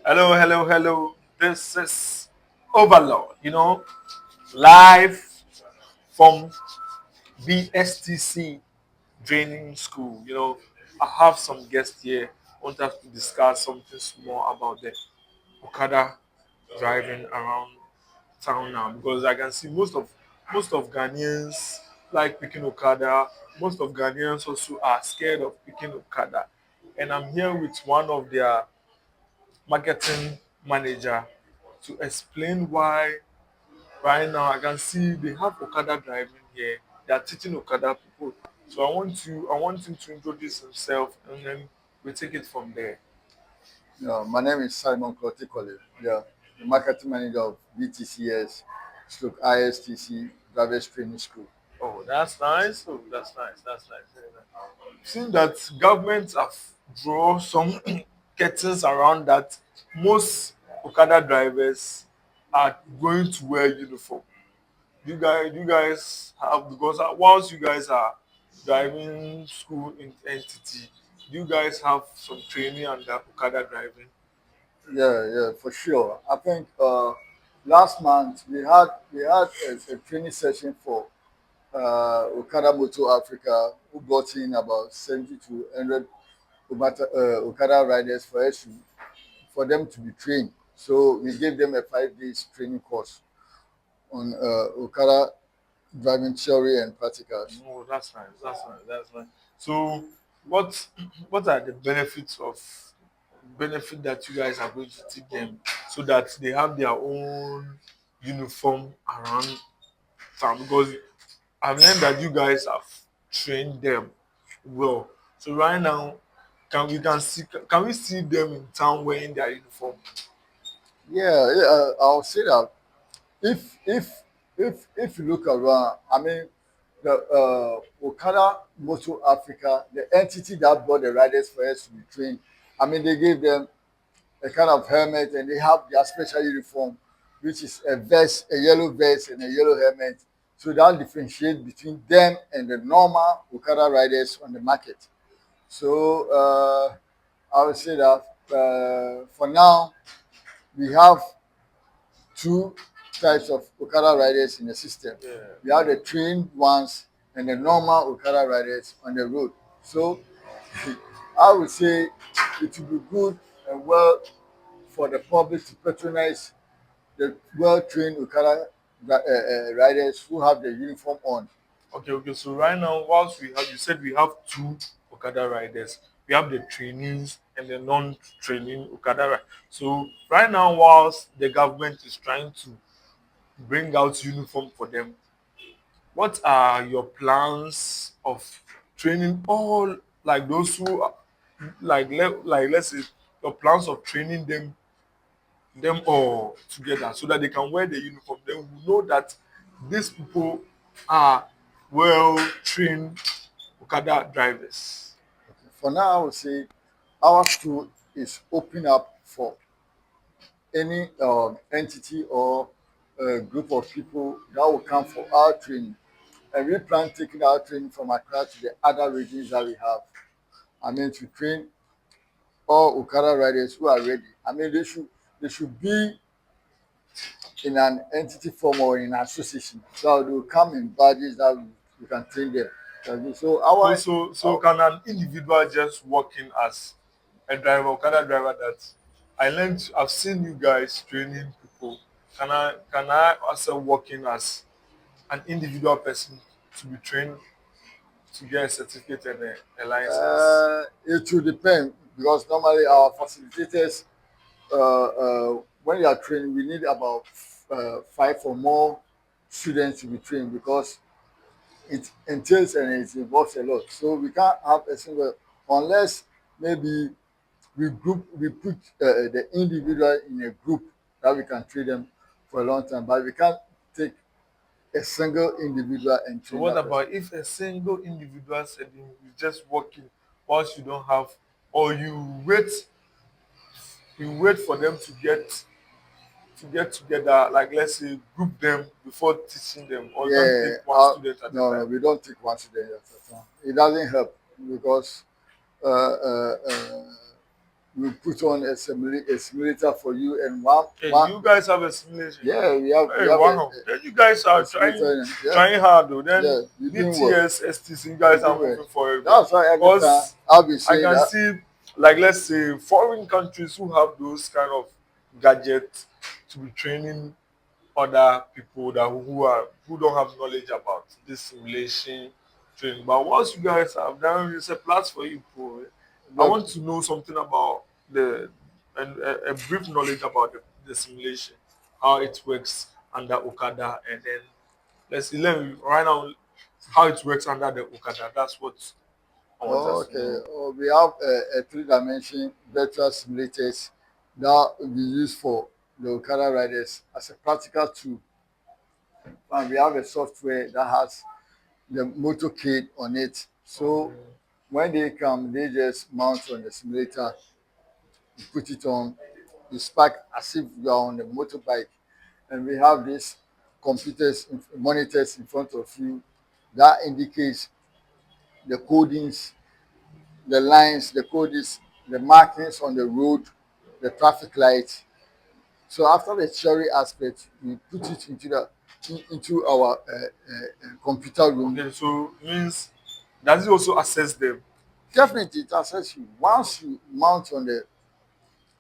Hello, hello, hello. This is Overlord, live from BSTC Training School. I have some guests here. Want us to discuss something small about the Okada driving around town now because I can see most of Ghanaians like picking Okada. Most of Ghanaians also are scared of picking Okada. And I'm here with one of their marketing manager to explain why right now I can see they have Okada driving here. They are teaching Okada people. So I want him to introduce himself and then we take it from there. Yeah, my name is Simon Kotikole. Yeah, the marketing manager of BTCS, stroke ISTC, Drivers Training School. Oh, that's nice. Oh, that's nice. That's nice. Very nice. Seeing that government have draw some curtains around that most Okada drivers are going to wear uniform. You guys have because once you guys are driving school in entity, do you guys have some training under Okada driving? Yeah, for sure. I think last month we had a training session for Okada Moto Africa, who brought in about 70 to 100 Okada riders for them to be trained. So we gave them a 5 days training course on Okada driving theory and practicals. Oh, that's nice. That's nice. That's nice. So, what what are the benefit that you guys are going to teach them so that they have their own uniform around town? Because I've learned that you guys have trained them well. So right now, can we see them in town wearing their uniform? Yeah, I'll say that if if if you look around, I mean, the Okada Moto Africa, the entity that brought the riders for us to be trained, I mean, they gave them a kind of helmet and they have their special uniform, which is a vest, a yellow vest and a yellow helmet. So that differentiates between them and the normal Okada riders on the market. So I would say that for now we have two types of Okada riders in the system. Yeah. We have the trained ones and the normal Okada riders on the road. So I would say it would be good and well for the public to patronize the well-trained Okada riders who have the uniform on. Okay, okay. So right now, whilst you said we have two Okada riders. We have the trainees and the non-training Okada. So right now, whilst the government is trying to bring out uniform for them, what are your plans of training all like those who like let's say your plans of training them all together so that they can wear the uniform? Then we know that these people are well trained Okada drivers. For now, I would say our school is open up for any entity or group of people that will come for our training. And we plan taking our training from Accra to the other regions that we have. I mean, to train all Okada riders who are ready. I mean, they should be in an entity form or in an association. So they will come in badges that we can train them. So So our can an individual just work in as a driver, Okada driver that I've seen you guys training people. Can I also work in as an individual person to be trained to get a certificate and a license? it will depend because normally our facilitators, when you are training, we need about 5 or more students to be trained because it entails and it involves a lot. So we can't have a single unless maybe we put the individual in a group that we can train them for a long time, but we can't take a single individual and So train what that person. about if a single individual setting is just working whilst you don't have or you wait for them to get together, like let's say group them before teaching them, or you don't Yeah, take one student at a no, time. we don't take one student at a time. It doesn't help because uh, uh, uh, we put on a simulator for you, and one Hey, one you guys have a simulation. yeah, we Hey, have wow. Then you guys a are simulator. Yeah, trying hard though. Then yeah, you're doing well. BTS, STC, you You're guys are doing well. moving forward. That's why every time Because I'll be I saying can that. see, like, let's say foreign countries who have those kind of gadgets to be training other people that who don't have knowledge about this simulation training. But once you guys have done, it's a plus for you, bro. I But want to know something about the and a brief knowledge about the simulation, how it works under Okada, and then let's see, let me right now how it works under the Okada. That's what I want us to okay, know. we have a three-dimension virtual simulators that we use for the Okada riders as a practical tool, and we have a software that has the motorcade on it. So Okay. when they come, they just mount on the simulator, you put it on, you spark as if you are on a motorbike, and we have these monitors in front of you that indicates the codings, the lines, the codes, the markings on the road, the traffic lights. So after the theory aspect, we put it into our computer room. Okay, so means does it also assess them? Definitely, it assess you. Once you mount on the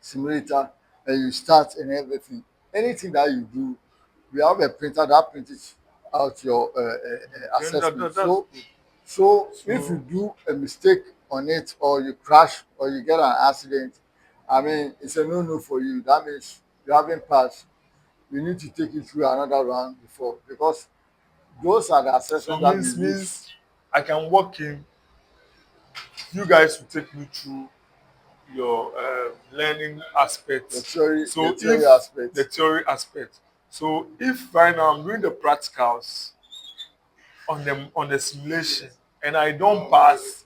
simulator and you start and everything, anything that you do, we have a printer that prints out your Then assessment. that's So, good. so if you So do a mistake on it, or you crash, or you get an accident, I mean, it's a no-no for you. That means you haven't passed. You need to take it through another round before, because those are the so assessments that we use. means I can walk in. You guys will take me through your learning aspects. The So theory if the aspect. theory aspect, so if right now I'm doing the practicals on the simulation and I don't pass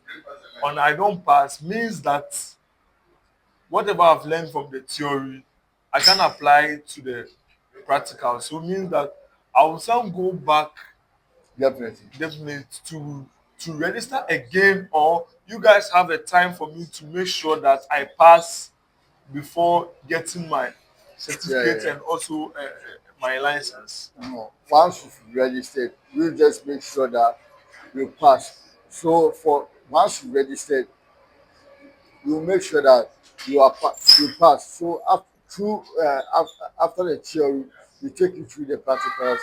means that whatever I've learned from the theory, I can apply it to the practical. So it means that I will some go back Definitely. definitely to register again, or you guys have a time for me to make sure that I pass before getting my Yeah, yeah, certificate yeah. and also my license. No. Once you've registered, you just make sure that you pass. So for once you registered, you make sure that you pass. So after the theory, we take you through the practicals.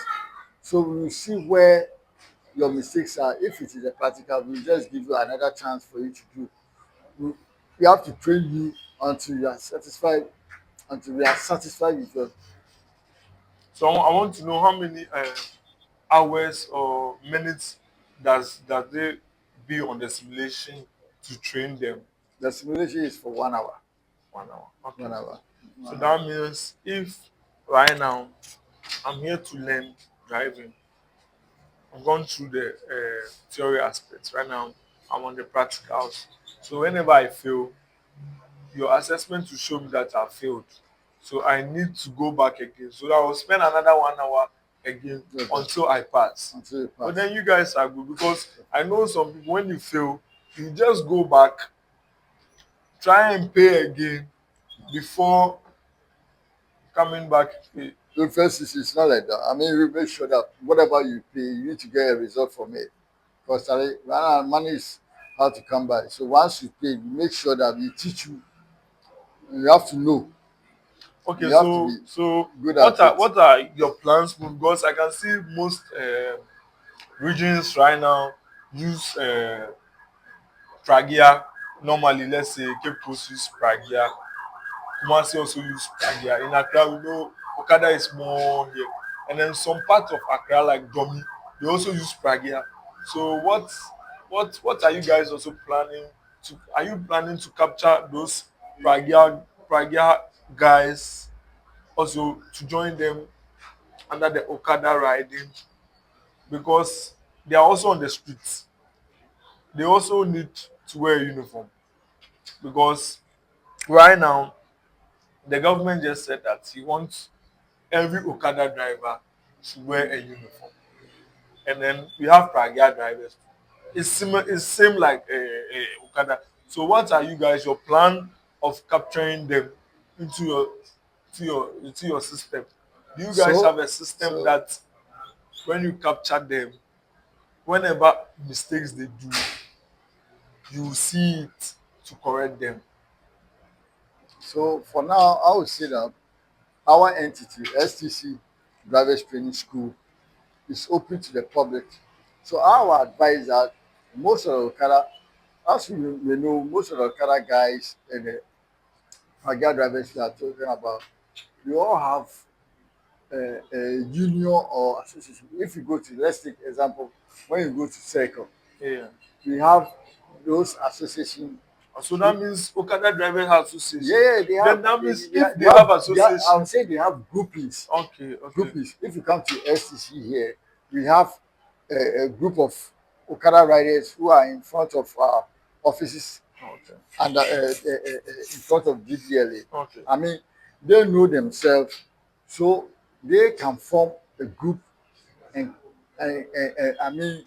So we will see where your mistakes are. If it is a practical, we will just give you another chance for you to do. We, we have to train you until you are satisfied, until we are satisfied with your. So I want to know how many hours or minutes does they be on the simulation to train them. The simulation is for 1 hour. 1 hour. Okay. 1 hour. So 1 hour. that means if right now I'm here to learn driving, I've gone through the theory aspects. Right now I'm on the practicals. So whenever I fail, your assessment will show me that I failed. So I need to go back again. So I will spend another 1 hour again Okay. until I pass. Until you But pass. then you guys are good because I know some people when you fail, you just go back, try and pay again before coming back. The first is it's not like that. I mean, we make sure that whatever you pay, you need to get a result from it. Because money is hard to come by. So once you pay, we make sure that we teach you. You have to know. Okay, You have to so be so good at it. what are your plans? Because I can see most regions right now use Pragia. Normally, let's say Cape Coast use Pragia. Kumasi also use Pragia. In Accra, we know Okada is more here. And then some parts of Accra, like Domi, they also use Pragia. So what are you guys also planning to? Are you planning to capture those Pragia guys also to join them under the Okada riding? Because they are also on the streets. They also need to wear a uniform because right now the government just said that he wants every Okada driver to wear a uniform. And then we have Pragia drivers. It's similar. It's same like Okada. So what are you guys? Your plan of capturing them into your system? Do you guys So have a system so that when you capture them, whenever mistakes they do, you see it to correct them? so for now, I would say that our entity, STC Drivers Training School, is open to the public. So our advice that most of the Okada, as you may know, most of the Okada guys and the Aga drivers we are talking about, we all have a union or association. If you go to, let's take example, when you go to Circle, Yeah. we have those association. So that means Okada Drivers Association. Yeah, they have Then that means they if have, they have I association, would say they have groupies. okay, okay, Groupies. If you come to STC here, we have a group of Okada riders who are in front of our offices okay, and in front of GDLA. okay, I mean, they know themselves, so they can form a group and, I mean,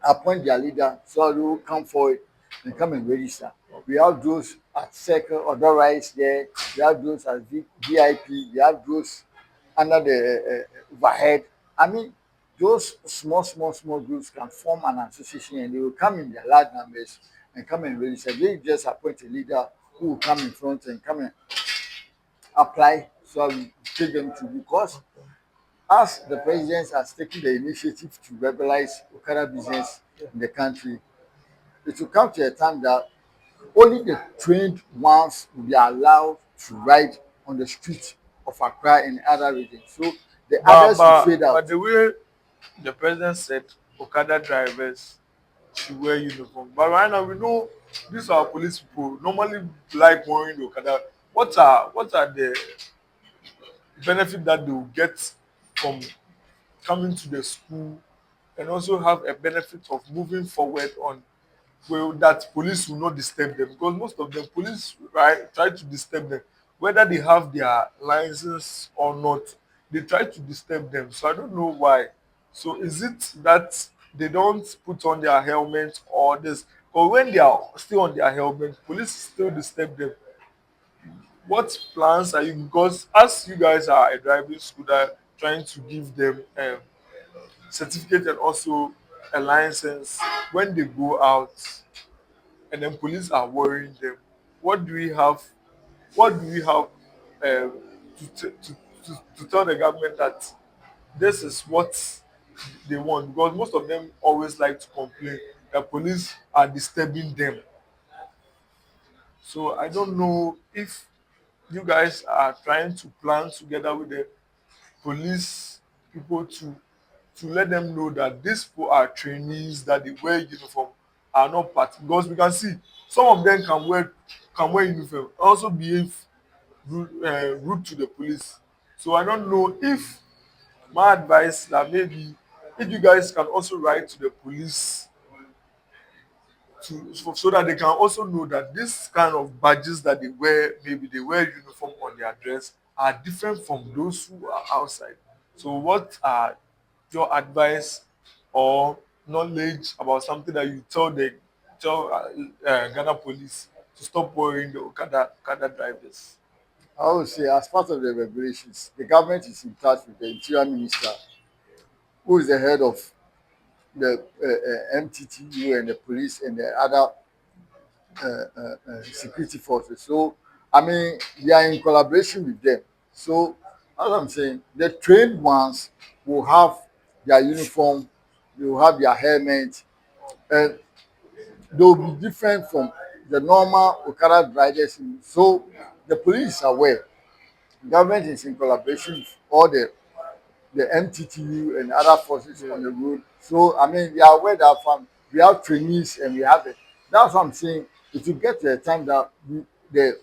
appoint their leader so they will come forward and come and register. We have those at Circle, authorized there. We have those at VIP. We have those under the overhead. I mean, those small groups can form an association and they will come in their large numbers and come and register. They just appoint a leader who will come in front and come and apply so we take them to, because as the president has taken the initiative to regularize Okada business in the country, it will come to a time that only the trained ones will be allowed to ride on the street of Accra and other regions. So the but others will but fade but out. the way the president said Okada drivers should wear uniform, but right now we know these are police people normally like wearing the Okada. What are the benefit that they will get from coming to the school, and also have a benefit of moving forward on, well, that police will not disturb them, because most of them police, right, try to disturb them whether they have their license or not. They try to disturb them, so I don't know why. So is it that they don't put on their helmet or this, or when they are still on their helmet police still disturb them? What plans are you, because as you guys are a driving school that trying to give them certificate and also a license, when they go out and then police are worrying them, what do we have, what do we have to tell the government that this is what they want? Because most of them always like to complain that police are disturbing them. So I don't know if you guys are trying to plan together with the police people to let them know that these people are trainees, that they wear uniform, are not part, because we can see some of them can wear uniform also behave rude to the police. So I don't know if my advice that maybe if you guys can also write to the police so that they can also know that this kind of badges that they wear, maybe they wear uniform on their dress, are different from those who are outside. So what are your advice or knowledge about something that you tell Ghana police to stop wearing the Okada drivers? I would say, as part of the regulations, the government is in touch with the Interior Minister, who is the head of the MTTU and the police and the other security forces. So, I mean, we are in collaboration with them. So, as I'm saying, the trained ones will have their uniform, they will have their helmet, and they will be different from the normal Okada riders. So, the police are aware. Government is in collaboration with all the MTTU and other forces Yeah. on the road. So I mean, we are aware that from we have trainees and we have it. That's what I'm saying. It will get to a time that the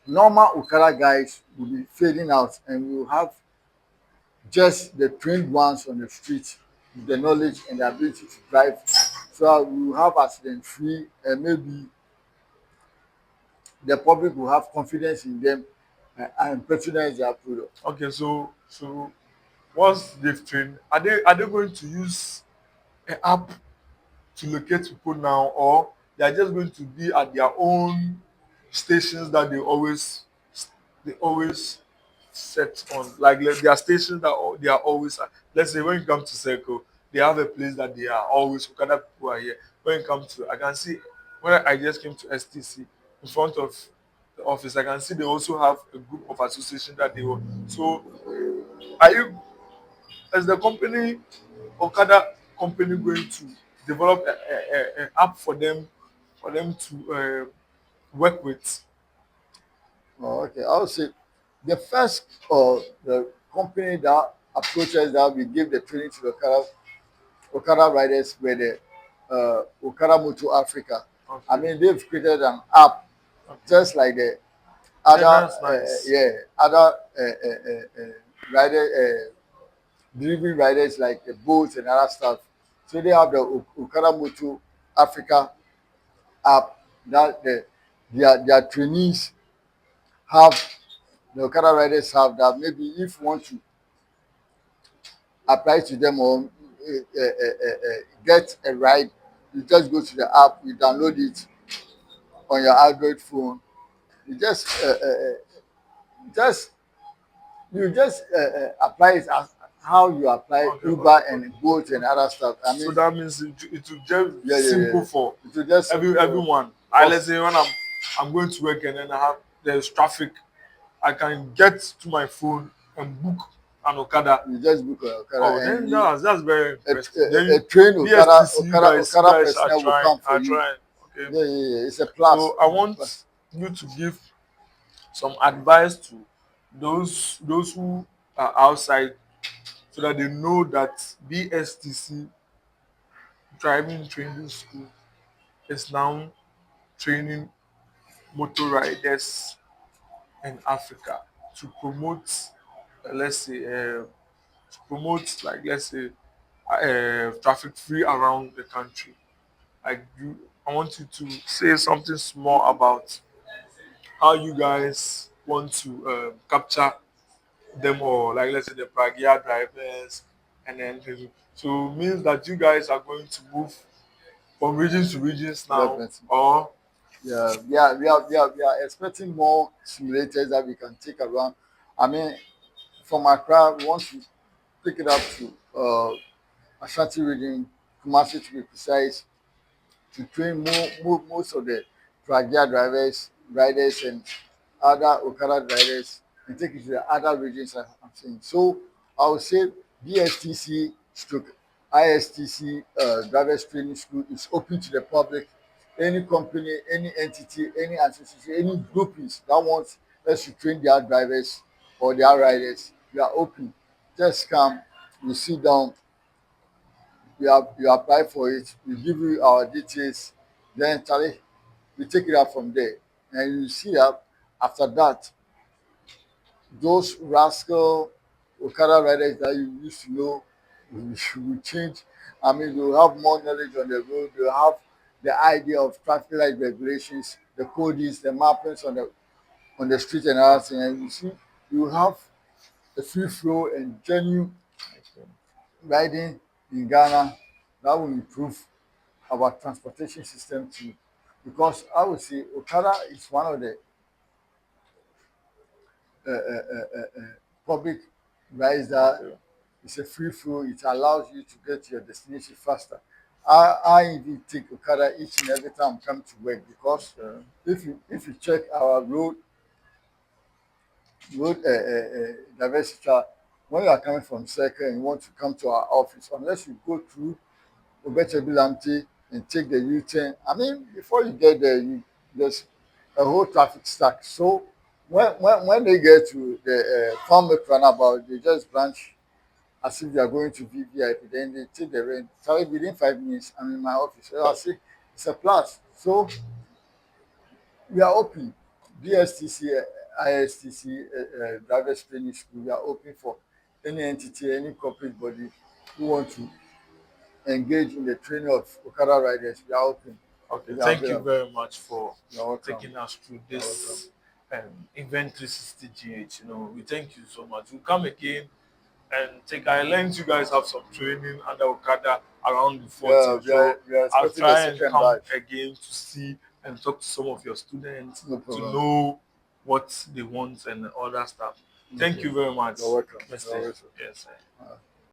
normal Okada guys will be fading out, and we will have just the trained ones on the street with the knowledge and the ability to drive. So we will have accident free, and maybe the public will have confidence in them and patronize their product. Okay, so once they've trained, are they going to use an app to locate people now, or they are just going to be at their own stations that they always set on, like there are stations that they are always at. Let's say when you come to Circle, they have a place that they are always Okada people are here. When you come to, I can see when I just came to STC in front of the office, I can see they also have a group of association that they were. So are you, as the company, Okada company, going to develop a app for them to work with? Oh, okay. I would say the first the company that approached us that we give the training to the Okada riders were the Okada Moto Africa. I Okay, mean, they've created an app okay. just like the Then other that's nice. yeah other rider delivery riders like the boats and other stuff. So they have the Okada Moto Africa app that their trainees have, the Okada riders have, that maybe if you want to apply to them or get a ride, you just go to the app, you download it on your Android phone, you just apply it as how you apply Okay, Uber okay, and okay, Bolt okay, and okay. other stuff. I So mean, that means it will just yeah, yeah, simple yeah. for It will just simple everyone. I, because let's say when I'm going to work and then I have there's traffic, I can get to my phone and book an Okada. you just book a Okada Oh, and then you that's very interesting. Then a trained BSTC, you Okada guys personnel will come for are you. trying. Okay. Yeah, yeah, yeah. It's a plus. So I It's a want plus. you to give some advice to those who are outside so that they know that BSTC, driving training school, is now training motor riders in Africa to promote, let's say, to promote, like, let's say, traffic free around the country. Like, I want you to say something small about how you guys want to capture them all, like, let's say, the Pragia drivers, and then so means that you guys are going to move from regions to regions now, Definitely. or Yeah, we are expecting more simulators that we can take around. I mean, from Accra, we want to take it up to Ashanti region, Kumasi to be precise, to train most of the Pragia riders, and other Okada riders, and take it to the other regions I'm saying. So I would say BSTC stroke ISTC drivers training school is open to the public. Any company, any entity, any association, any groups that wants us to train their drivers or their riders, we are open. Just come, we sit down, you apply for it, we give you our details, then Charlie, we take it up from there. And you see that after that, those rascal Okada riders that you used to know will change. I mean, you'll have more knowledge on the road, you'll have the idea of traffic light regulations, the codes, the mappings on the street and everything. And you see, you have a free flow and genuine riding in Ghana that will improve our transportation system too. Because I would say Okada is one of the public rides that okay, is a free flow. It allows you to get to your destination faster. I indeed take Okada each and every time I come to work because okay, if you check our road diversity, when you are coming from Circle and you want to come to our office, unless you go through Obechebilamti and take the U-turn. I mean, before you get there, there's a whole traffic stack. So when they get to the farm runabout, they just branch as if they are going to VVIP. Then they take the rent. Sorry, within 5 minutes, I'm in my office. So I say it's a plus. So we are open. BSTC, ISTC, drivers training school. We are open for any entity, any corporate body who want to engage in the training of Okada riders. We are open. okay. We are Thank you available. very much for You are welcome. taking us through You are welcome. this event 360 GH. We thank you so much. We'll come again and take. I learned you guys have some training under Okada around the Yeah, 14th, so we are I'll expecting the try and second come batch. again to see and talk to some of your students No to problem. know what they want and all that stuff. No Thank you problem. very much, You're welcome. You're Mr. welcome. Yes. Uh,